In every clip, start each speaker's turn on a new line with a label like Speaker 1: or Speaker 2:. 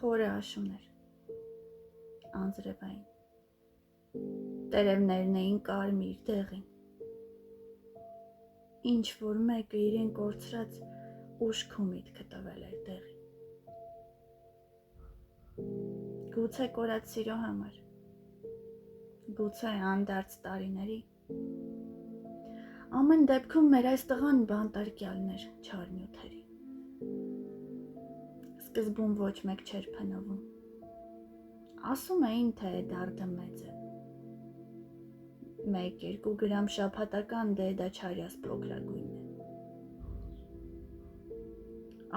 Speaker 1: խորը աշուն էր, անձրևային, տերևներն էին կարմիր դեղին, ինչ-որ մեկը իրեն կորցրած ուշք ու միտքը տվել էր դեղին, գուցե կորած սիրո համար, գուցե անդարձ տարիների, ամեն դեպքում մեր այս տղան բանտարկյալն էր չար նյութերի, սկզբում ոչ մեկ չէր փնովում, ասում էին, թե դարդը մեծ է, 1-2 գրամ շաբաթական դա չարյաս փոքրագույնն է,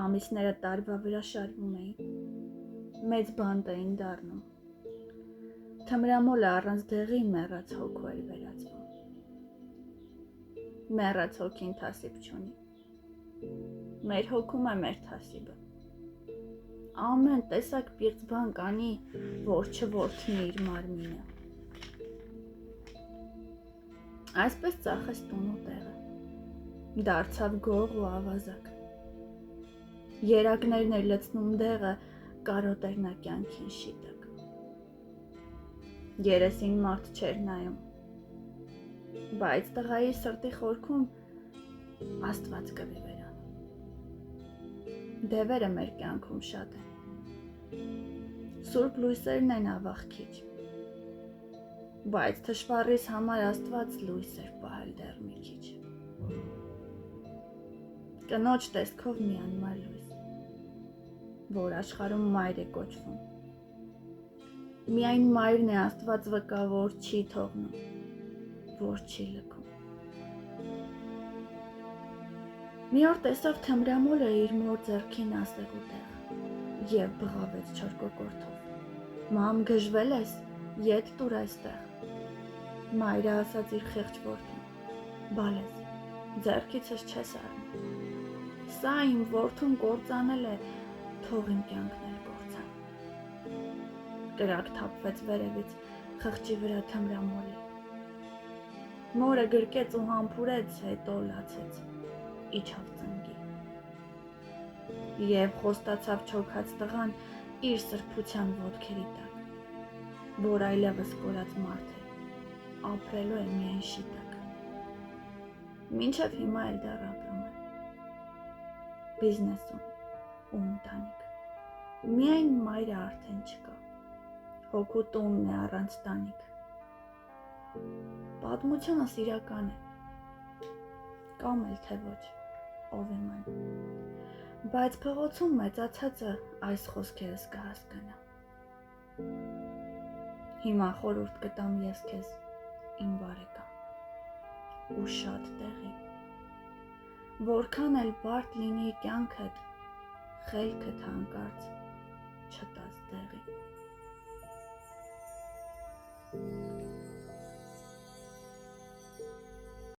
Speaker 1: ամիսները տարվա վրա շարվում էին, մեծ բանտ էին դառնում, թմրամոլը առանց դեղի մեռած հոգու էր վերածվում, մեռած հոգին թասիբ չունի, մեր հոգում է մեր թասիբը, ամեն տեսակ պիղծ բան կանի, որ չորթնի իր մարմինը, այսպես ծախեց տունու տեղը, դարձավ գող ու ավազակ, երակներն էր լցնում դեղը, կարոտեր նա կյանքին շիտակ, երեսին մարդ չէր նայում, բայց տղայի սրտի խորքում Աստված կվի վերանում, դևերը մեր կյանքում շատ են, սուրբ լույսերն են ավաղքիչ, բայց թշվառիս համար Աստված լույս էր պահել դեռ մի քիչ, կնոջ տեսքով մի անմար լույս, որ աշխարհում մայր է կոչվում, միայն մայրն է Աստված վկա, որ չի թողնում, որ չի լքում, մի օր տեսավ թմրամոլը իր մոր ձեռքին ասեղու տեղ և բղավեց չոր կոկորդով, մամ գժվել ես, ետ տուր այստեղ, մայրը ասաց իր խեղճ որդուն, բալես, ձեռքիցս չես առնի, սա իմ որդուն կործանել է, թող իմ կյանքն էլ կործան, կրակ թափվեց վերևից խղճի վրա թմրամոլի, մորը գրկեց ու համբուրեց, հետո լացեց, իջավ ծնկի, և խոստացավ չոքած տղան իր սրբության ոտքերի տակ, որ այլևս կորած մարդ է, ապրելու է միայն շիտակ, մինչև հիմա էլ դեռ ապրում է, բիզնես ունի ու ընտանիք, միայն մայրը արդեն չկա, հոգու տունն է առանց տանիք, պատմությունս իրական է, կամ էլ թե ոչ, ով իման, բայց փողոցում մեծացածը այս խոսքերս կհասկանա, հիմա խորհուրդ կտամ ես քեզ, իմ բարեկամ, ու շատ տեղի, որքան էլ բարդ լինի կյանքդ, խելքդ հանկարծ չտաս դեղի։